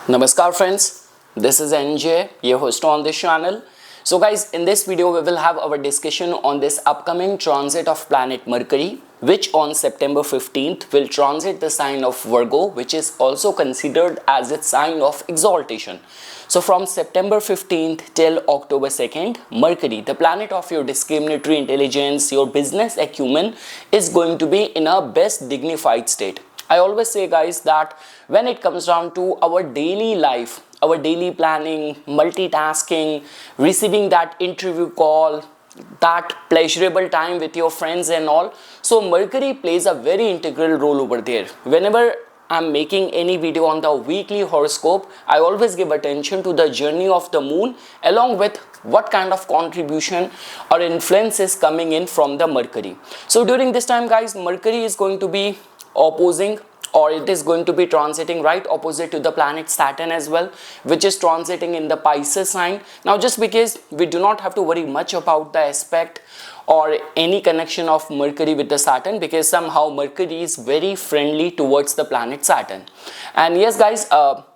Namaskar friends, this is NJ, your host on this channel. So guys, in this video we will have our discussion on this upcoming transit of planet Mercury, which on September 15th will transit the sign of Virgo, which is also considered as its sign of exaltation. So from September 15th till October 2nd, Mercury, the planet of your discriminatory intelligence, your business acumen, is going to be in a best dignified state. I always say guys that when it comes down to our daily life, our daily planning, multitasking, receiving that interview call, that pleasurable time with your friends and all, so Mercury plays a very integral role over there. Whenever I'm making any video on the weekly horoscope, I always give attention to the journey of the moon along with what kind of contribution or influence is coming in from the Mercury. So during this time guys, Mercury is going to be opposing, or it is going to be transiting right opposite to the planet Saturn as well, which is transiting in the Pisces sign. Now just because we do not have to worry much about the aspect or any connection of Mercury with the Saturn, because somehow Mercury is very friendly towards the planet Saturn. And yes guys,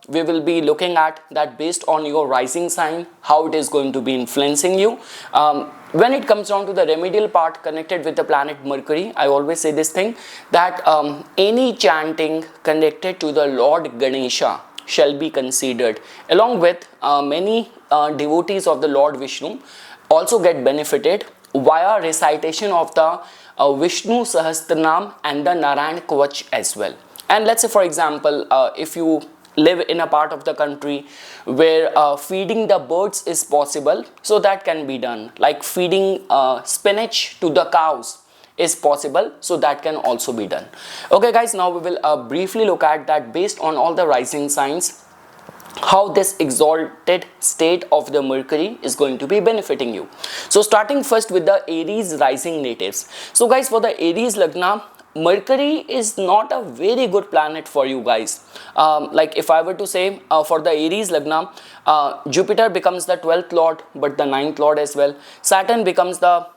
we will be looking at that based on your rising sign, how it is going to be influencing you. When it comes down to the remedial part connected with the planet Mercury, I always say this thing that any chanting connected to the Lord Ganesha shall be considered, along with many devotees of the Lord Vishnu also get benefited via recitation of the Vishnu Sahasranam and the Narayan Kavach as well. And let's say for example, if you live in a part of the country where feeding the birds is possible, so that can be done, like feeding spinach to the cows is possible, so that can also be done. Okay guys, now we will briefly look at that based on all the rising signs, how this exalted state of the Mercury is going to be benefiting you. So starting first with the Aries rising natives. So guys, for the Aries Lagna, Mercury is not a very good planet for you guys. Like if I were to say for the Aries Lagna, Jupiter becomes the 12th lord but the 9th lord as well. Saturn becomes the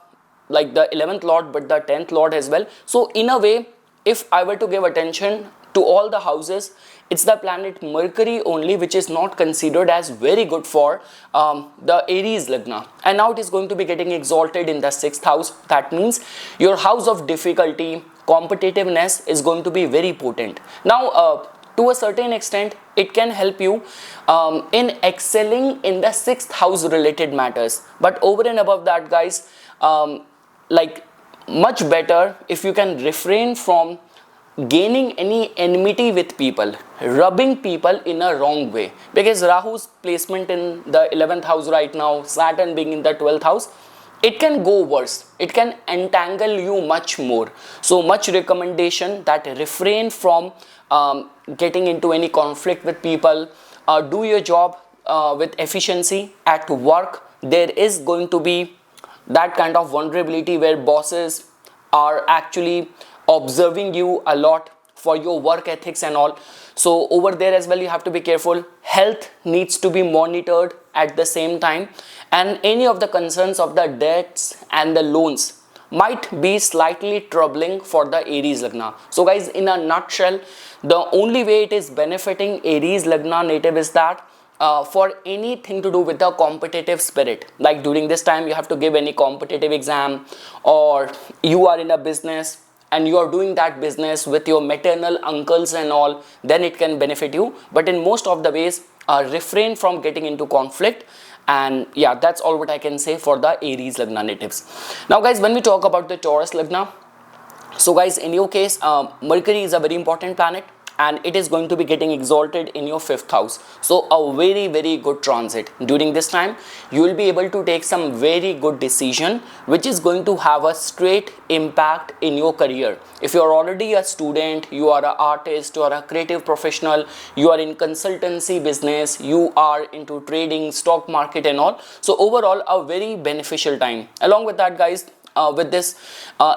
11th lord but the 10th lord as well. So in a way, if I were to give attention to all the houses, it's the planet Mercury only which is not considered as very good for the Aries Lagna. And now it is going to be getting exalted in the 6th house. That means your house of difficulty, competitiveness is going to be very potent. Now to a certain extent, it can help you in excelling in the 6th house related matters. But over and above that guys, like much better if you can refrain from gaining any enmity with people, rubbing people in a wrong way, because Rahu's placement in the 11th house right now, Saturn being in the 12th house, it can go worse, it can entangle you much more. So much recommendation that refrain from getting into any conflict with people. Do your job with efficiency at work. There is going to be that kind of vulnerability where bosses are actually observing you a lot for your work ethics and all. So over there as well you have to be careful. Health needs to be monitored at the same time, and any of the concerns of the debts and the loans might be slightly troubling for the Aries Lagna. So guys, in a nutshell, the only way it is benefiting Aries Lagna native is that for anything to do with the competitive spirit, like during this time you have to give any competitive exam, or you are in a business and you are doing that business with your maternal uncles and all, then it can benefit you. But in most of the ways, refrain from getting into conflict. And yeah, that's all what I can say for the Aries Lagna natives. Now guys, when we talk about the Taurus Lagna, so guys, in your case, Mercury is a very important planet and it is going to be getting exalted in your 5th house. So a very good transit. During this time, you will be able to take some very good decision which is going to have a straight impact in your career. If you are already a student, you are an artist, you are a creative professional, you are in consultancy business, you are into trading, stock market and all. So overall, a very beneficial time. Along with that guys, with this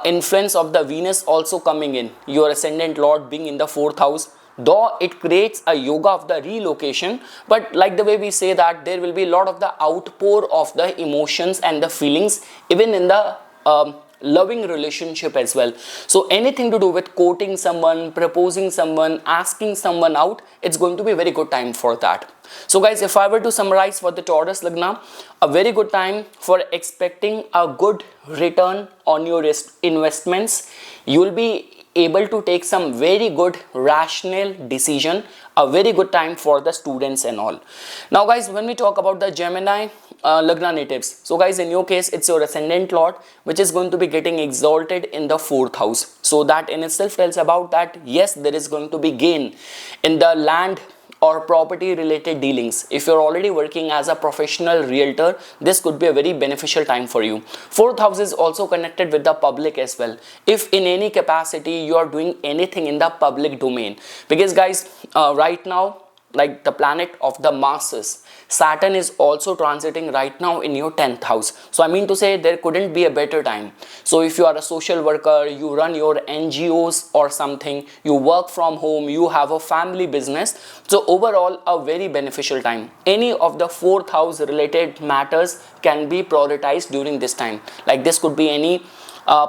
influence of the Venus also coming in, your ascendant lord being in the 4th house, though it creates a yoga of the relocation, but like the way we say that there will be a lot of the outpour of the emotions and the feelings even in the loving relationship as well. So anything to do with courting someone, proposing someone, asking someone out, it's going to be a very good time for that. So guys, if I were to summarize for the Taurus Lagna, a very good time for expecting a good return on your investments. You will be able to take some very good rational decision, a very good time for the students and all. Now guys, when we talk about the Gemini Lagna natives, so guys, in your case it's your ascendant lord which is going to be getting exalted in the 4th house. So that in itself tells about that yes, there is going to be gain in the land or property related dealings. If you're already working as a professional realtor, this could be a very beneficial time for you. 4th house is also connected with the public as well. If in any capacity you are doing anything in the public domain, because guys, right now, like the planet of the masses, Saturn is also transiting right now in your 10th house. So I mean to say, there couldn't be a better time. So if you are a social worker, you run your NGOs or something, you work from home, you have a family business, so overall a very beneficial time. Any of the 4th house related matters can be prioritized during this time. Like this could be any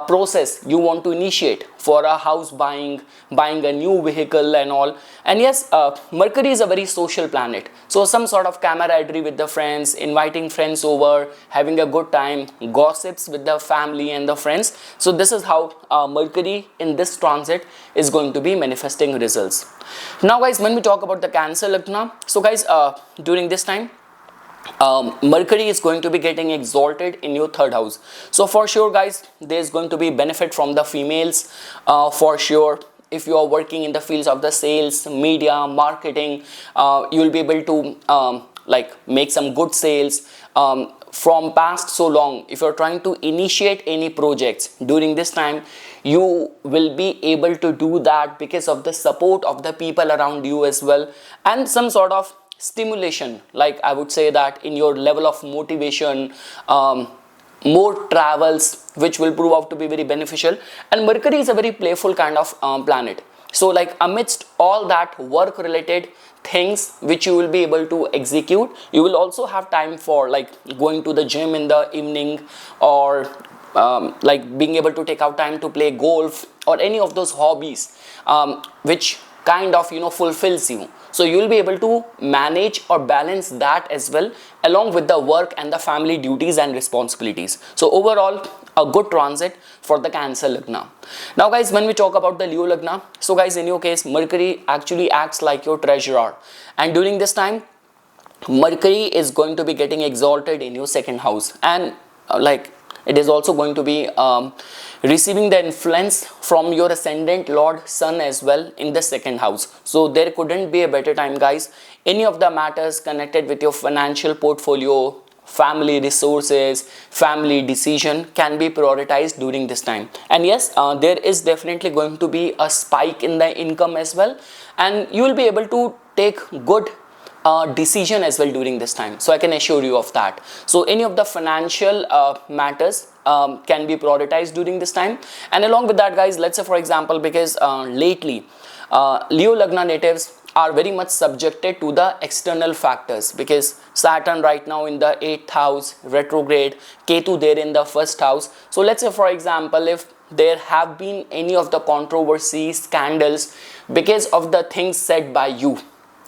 process you want to initiate for a house buying a new vehicle and all. And yes, Mercury is a very social planet, so some sort of camaraderie with the friends, inviting friends over, having a good time, gossips with the family and the friends. So this is how Mercury in this transit is going to be manifesting results. Now guys, when we talk about the Cancer Lagna, so guys, during this time Mercury is going to be getting exalted in your 3rd house. So for sure guys, there is going to be benefit from the females for sure. If you are working in the fields of the sales, media, marketing, you will be able to like make some good sales from past so long. If you're trying to initiate any projects during this time, you will be able to do that because of the support of the people around you as well, and some sort of stimulation, like I would say that in your level of motivation, more travels which will prove out to be very beneficial. And Mercury is a very playful kind of planet. So like amidst all that work related things which you will be able to execute, you will also have time for like going to the gym in the evening, or like being able to take out time to play golf or any of those hobbies which kind of fulfills you. So you will be able to manage or balance that as well along with the work and the family duties and responsibilities. So overall a good transit for the Cancer Lagna. Now guys, when we talk about the Leo Lagna, so guys, in your case Mercury actually acts like your treasurer, and during this time Mercury is going to be getting exalted in your 2nd house, and like it is also going to be receiving the influence from your ascendant Lord Sun as well in the 2nd house. So there couldn't be a better time guys. Any of the matters connected with your financial portfolio, family resources, family decision can be prioritized during this time. And yes, there is definitely going to be a spike in the income as well, and you will be able to take good decision as well during this time. So I can assure you of that. So any of the financial matters can be prioritized during this time. And along with that guys, let's say for example, because lately Leo Lagna natives are very much subjected to the external factors, because Saturn right now in the 8th house retrograde, Ketu there in the 1st house. So let's say for example, if there have been any of the controversies, scandals because of the things said by you,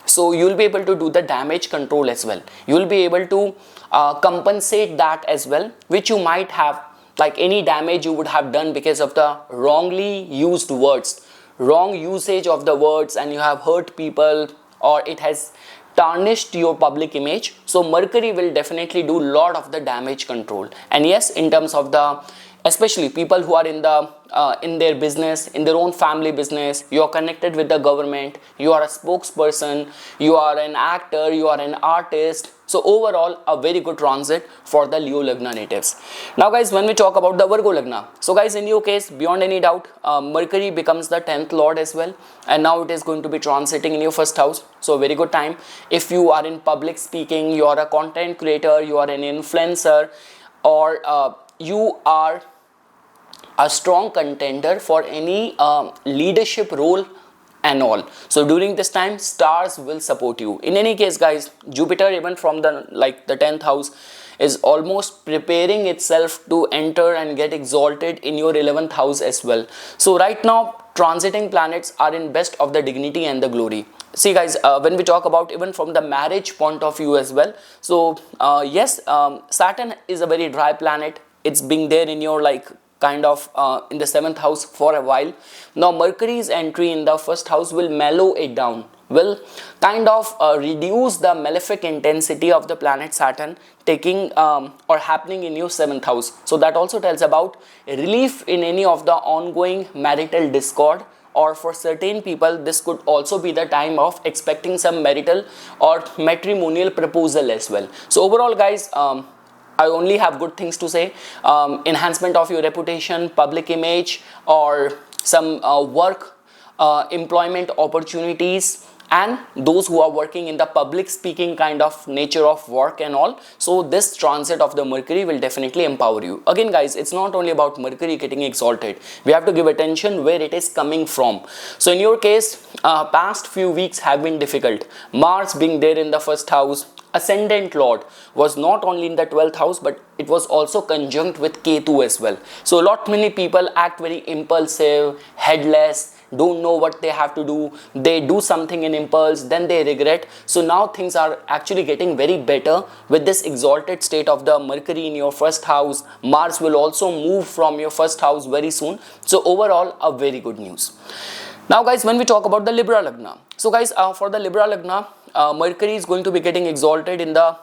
so you will be able to do the damage control as well. You will be able to compensate that as well, which you might have, like any damage you would have done because of the wrongly used words, wrong usage of the words, and you have hurt people, or it has tarnished your public image. So Mercury will definitely do a lot of the damage control. And yes, in terms of the, especially people who are in the in their business, in their own family business, you are connected with the government, you are a spokesperson, you are an actor, you are an artist. So overall a very good transit for the Leo Lagna natives. Now guys, when we talk about the Virgo Lagna, so guys, in your case beyond any doubt Mercury becomes the 10th lord as well, and now it is going to be transiting in your 1st house. So very good time if you are in public speaking, you are a content creator, you are an influencer, or you are a strong contender for any leadership role and all. So during this time stars will support you. In any case guys, Jupiter even from the 10th house is almost preparing itself to enter and get exalted in your 11th house as well. So right now transiting planets are in best of the dignity and the glory. See guys, when we talk about even from the marriage point of view as well, so yes, Saturn is a very dry planet. It's been there in your like kind of in the 7th house for a while. Now Mercury's entry in the 1st house will mellow it down, will kind of reduce the malefic intensity of the planet Saturn taking or happening in your 7th house. So that also tells about relief in any of the ongoing marital discord, or for certain people this could also be the time of expecting some marital or matrimonial proposal as well. So overall guys, I only have good things to say. Enhancement of your reputation, public image, or some work, employment opportunities, and those who are working in the public speaking kind of nature of work and all. So this transit of the Mercury will definitely empower you. Again guys, it's not only about Mercury getting exalted. We have to give attention where it is coming from. So in your case, past few weeks have been difficult. Mars being there in the 1st house, ascendant lord was not only in the 12th house, but it was also conjunct with Ketu as well. So lot many people act very impulsive, headless, don't know what they have to do. They do something in impulse, then they regret. So now things are actually getting very better with this exalted state of the Mercury in your 1st house. Mars will also move from your 1st house very soon. So overall, a very good news. Now guys, when we talk about the Libra Lagna, so guys, for the Libra Lagna, Mercury is going to be getting exalted in the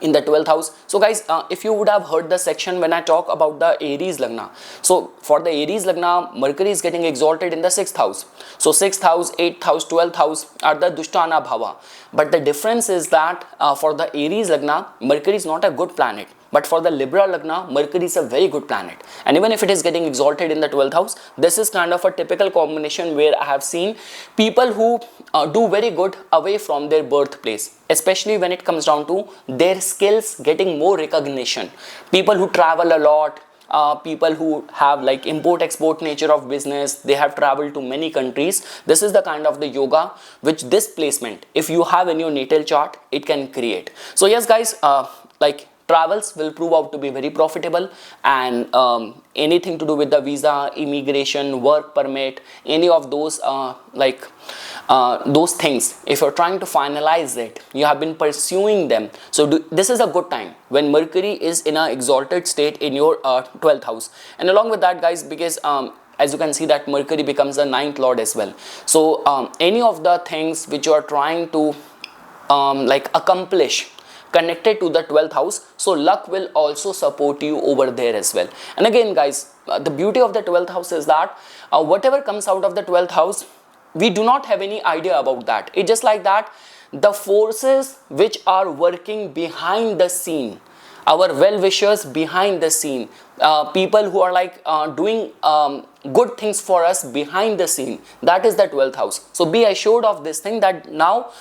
12th house. So guys, if you would have heard the section when I talk about the Aries Lagna, so for the Aries Lagna, Mercury is getting exalted in the 6th house. So 6th house, 8th house, 12th house are the Dushtana Bhava. But the difference is that for the Aries Lagna, Mercury is not a good planet. But for the Libra Lagna, Mercury is a very good planet. And even if it is getting exalted in the 12th house, this is kind of a typical combination where I have seen people who do very good away from their birthplace, especially when it comes down to their skills getting more recognition. People who travel a lot, people who have like import-export nature of business, they have traveled to many countries. This is the kind of the yoga which this placement, if you have in your natal chart, it can create. So yes guys, like travels will prove out to be very profitable, and anything to do with the visa, immigration, work permit, any of those those things, if you're trying to finalize it, you have been pursuing them, so this is a good time when Mercury is in an exalted state in your 12th house. And along with that guys, because as you can see that Mercury becomes the 9th lord as well, so any of the things which you are trying to accomplish connected to the 12th house, so luck will also support you over there as well. And again guys, the beauty of the 12th house is that whatever comes out of the 12th house, we do not have any idea about that. It's just like that the forces which are working behind the scene, our well-wishers behind the scene, people who are like doing good things for us behind the scene, that is the 12th house. So be assured of this thing, that now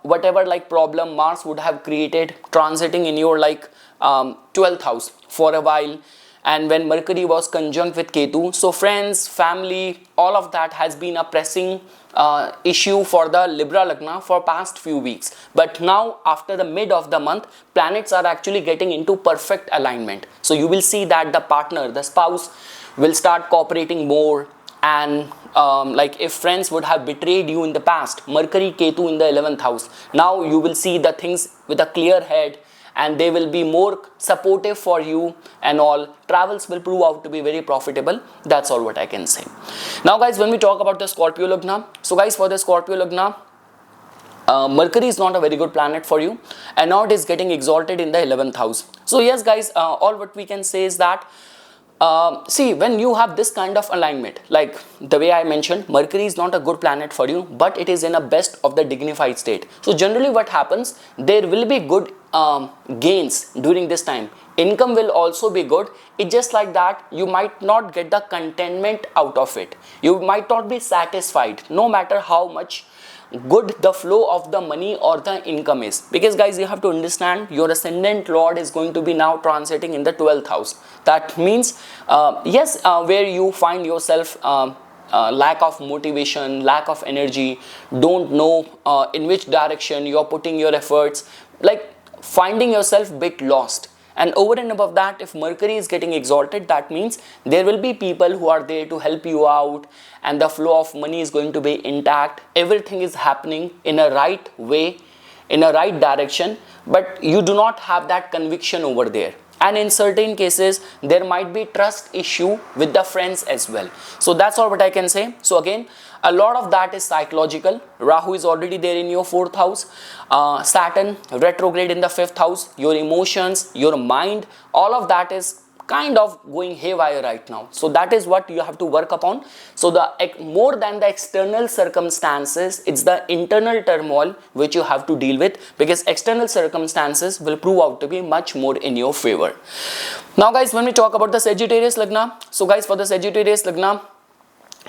whatever like problem Mars would have created transiting in your 12th house for a while, and when Mercury was conjunct with Ketu, so friends, family, all of that has been a pressing issue for the Libra Lagna for past few weeks. But now after the mid of the month, planets are actually getting into perfect alignment. So you will see that the partner, the spouse will start cooperating more, and like if friends would have betrayed you in the past, Mercury Ketu in the 11th house, now you will see the things with a clear head, and they will be more supportive for you, and all travels will prove out to be very profitable. That's all what I can say. Now guys, when we talk about the Scorpio Lagna, so guys, for the Scorpio Lagna, Mercury is not a very good planet for you, and now it is getting exalted in the 11th house. So yes guys, all what we can say is that see, when you have this kind of alignment, like the way I mentioned, Mercury is not a good planet for you, but it is in a best of the dignified state. So generally what happens, there will be good gains during this time. Income will also be good. It's just like that you might not get the contentment out of it. You might not be satisfied no matter how much good the flow of the money or the income is, because guys, you have to understand your ascendant lord is going to be now transiting in the 12th house. That means yes, where you find yourself lack of motivation, lack of energy, don't know in which direction you are putting your efforts, like finding yourself bit lost. And over and above that, if Mercury is getting exalted, that means there will be people who are there to help you out, and the flow of money is going to be intact. Everything is happening in a right way, in a right direction, but you do not have that conviction over there. And in certain cases, there might be trust issue with the friends as well. So that's all what I can say. So again, a lot of that is psychological. Rahu is already there in your 4th house. Saturn retrograde in the 5th house. Your emotions, your mind, all of that is kind of going haywire right now. So that is what you have to work upon. So the more than the external circumstances, it's the internal turmoil which you have to deal with, because external circumstances will prove out to be much more in your favor. Now guys, when we talk about the Sagittarius Lagna, so guys, for the Sagittarius Lagna,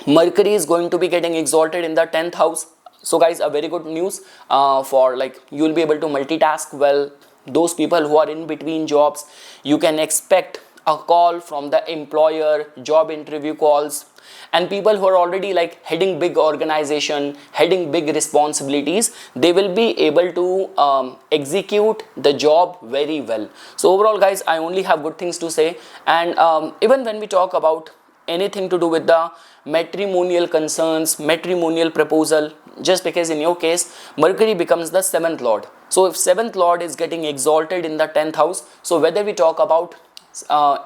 Mercury is going to be getting exalted in the 10th house. So guys, a very good news for like you will be able to multitask well. Those people who are in between jobs, you can expect a call from the employer, job interview calls, and people who are already like heading big organization, heading big responsibilities, they will be able to execute the job very well. So overall guys, I only have good things to say. And even when we talk about anything to do with the matrimonial concerns, matrimonial proposal, just because in your case Mercury becomes the 7th lord. So if 7th lord is getting exalted in the 10th house, so whether we talk about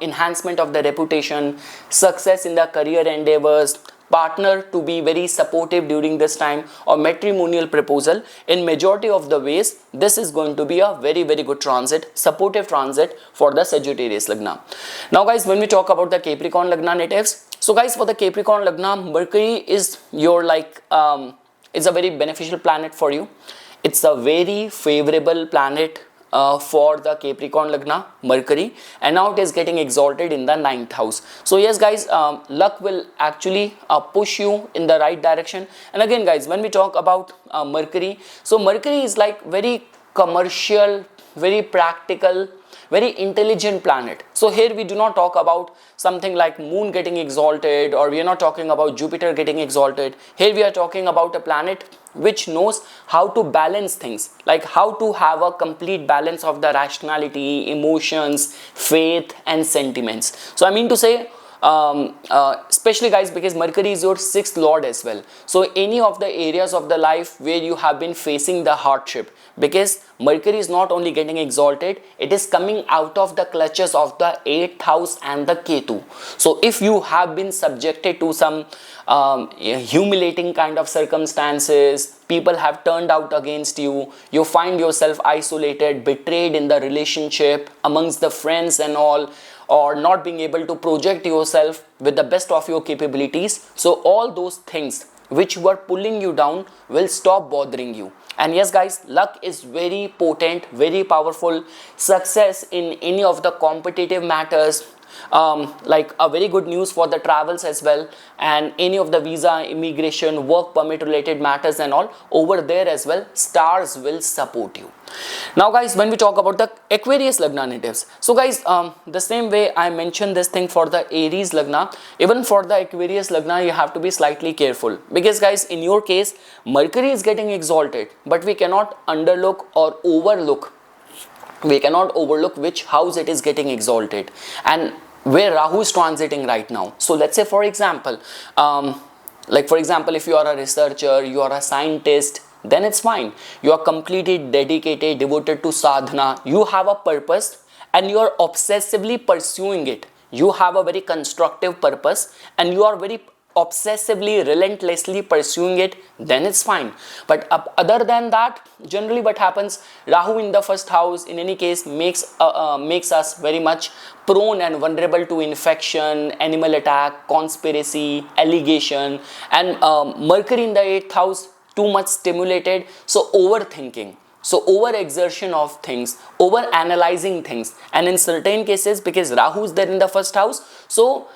enhancement of the reputation, success in the career endeavors, partner to be very supportive during this time, or matrimonial proposal, in majority of the ways this is going to be a very good transit, supportive transit for the Sagittarius Lagna. Now guys, when we talk about the Capricorn Lagna natives, so guys, for the Capricorn Lagna, Mercury is your like it's a very beneficial planet for you. It's a very favorable planet for the Capricorn Lagna, Mercury, and now it is getting exalted in the 9th house. So yes guys, luck will actually push you in the right direction. And again guys, when we talk about Mercury, so Mercury is like very commercial, very practical, very intelligent planet. So here we do not talk about something like moon getting exalted, or we are not talking about Jupiter getting exalted. Here we are talking about a planet which knows how to balance things, like how to have a complete balance of the rationality, emotions, faith and sentiments. So I mean to say, especially guys, because Mercury is your 6th lord as well. So any of the areas of the life where you have been facing the hardship, because Mercury is not only getting exalted, it is coming out of the clutches of the 8th house and the Ketu. So if you have been subjected to some humiliating kind of circumstances, people have turned out against you, you find yourself isolated, betrayed in the relationship, amongst the friends and all, or not being able to project yourself with the best of your capabilities. So all those things which were pulling you down will stop bothering you. And yes guys, luck is very potent, very powerful. Success in any of the competitive matters, like a very good news for the travels as well, and any of the visa, immigration, work permit related matters and all, over there as well, stars will support you. Now guys, when we talk about the Aquarius Lagna natives, so guys, the same way I mentioned this thing for the Aries Lagna, even for the Aquarius Lagna you have to be slightly careful, because guys, in your case Mercury is getting exalted, but we cannot underlook or overlook, we cannot overlook which house it is getting exalted and where Rahu is transiting right now. So let's say for example, if you are a researcher, you are a scientist, then it's fine. You are completely dedicated, devoted to sadhana. You have a purpose and you are obsessively pursuing it. You have a very constructive purpose and you are very obsessively, relentlessly pursuing it, then it's fine. But other than that, generally what happens, Rahu in the 1st house in any case makes us very much prone and vulnerable to infection, animal attack, conspiracy, allegation, and Mercury in the 8th house, too much stimulated, so overthinking, so over exertion of things, over analyzing things, and in certain cases because Rahu is there in the 1st house, so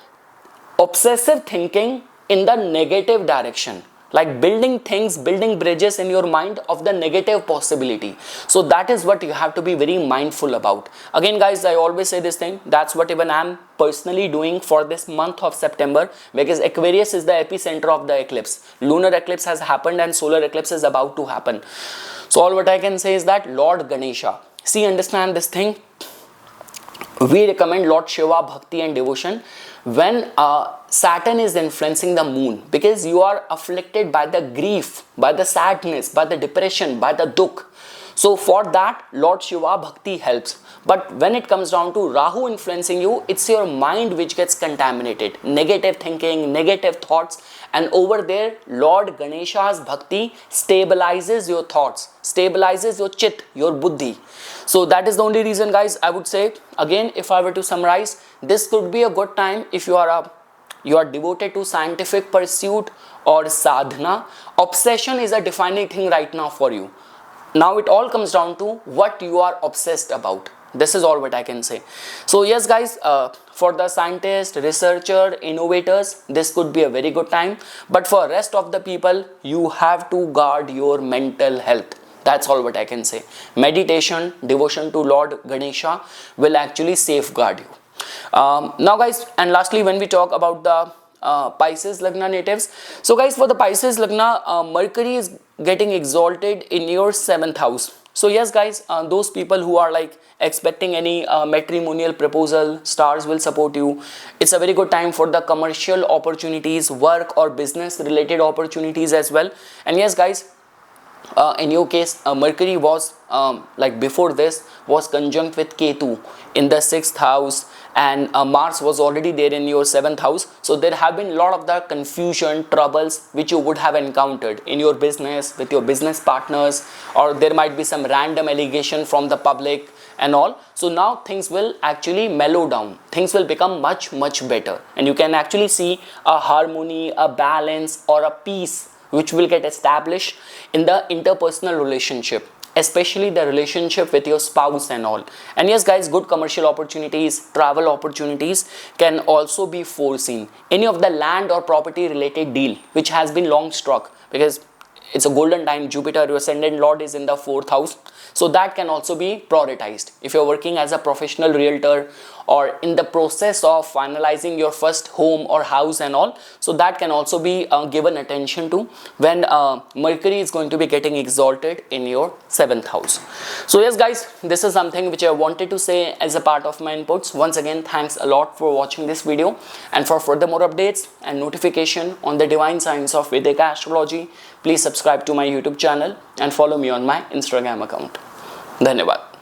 obsessive thinking in the negative direction, like building things, building bridges in your mind of the negative possibility. So that is what you have to be very mindful about. Again guys, I always say this thing, that's what even I am personally doing for this month of September, because Aquarius is the epicenter of the eclipse. Lunar eclipse has happened and solar eclipse is about to happen. So all what I can say is that Lord Ganesha, See, understand this thing. We recommend Lord Shiva, bhakti and devotion when Saturn is influencing the moon, because you are afflicted by the grief, by the sadness, by the depression, by the dukh. So for that, Lord Shiva bhakti helps. But when it comes down to Rahu influencing you, it's your mind which gets contaminated. Negative thinking, negative thoughts. And over there, Lord Ganesha's bhakti stabilizes your thoughts, stabilizes your chit, your buddhi. So that is the only reason, guys, I would say, again, if I were to summarize, this could be a good time if you are devoted to scientific pursuit or sadhana. Obsession is a defining thing right now for you. Now it all comes down to what you are obsessed about. This is all what I can say. So yes, guys, for the scientists, researcher, innovators, this could be a very good time. But for rest of the people, you have to guard your mental health. That's all what I can say. Meditation, devotion to Lord Ganesha will actually safeguard you. Now guys, and lastly, when we talk about the Pisces Lagna natives. So guys, for the Pisces Lagna, Mercury is getting exalted in your 7th house. So yes, guys, those people who are like expecting any matrimonial proposal, stars will support you. It's a very good time for the commercial opportunities, work or business related opportunities as well. And yes, guys, in your case, Mercury was like before this was conjunct with Ketu in the 6th house, and Mars was already there in your 7th house. So there have been a lot of the confusion, troubles which you would have encountered in your business, with your business partners, or there might be some random allegation from the public and all. So now things will actually mellow down, things will become much better, and you can actually see a harmony, a balance or a peace which will get established in the interpersonal relationship, especially the relationship with your spouse and all. And yes, guys, good commercial opportunities, travel opportunities can also be foreseen. Any of the land or property related deal which has been long struck, because it's a golden time, Jupiter, your ascendant lord, is in the 4th house. So that can also be prioritized. If you're working as a professional realtor or in the process of finalizing your first home or house and all, so that can also be given attention to when Mercury is going to be getting exalted in your 7th house. So yes, guys, this is something which I wanted to say as a part of my inputs. Once again, thanks a lot for watching this video, and for further more updates and notification on the divine science of Vedic astrology, please subscribe to my YouTube channel and follow me on my Instagram account. धन्यवाद.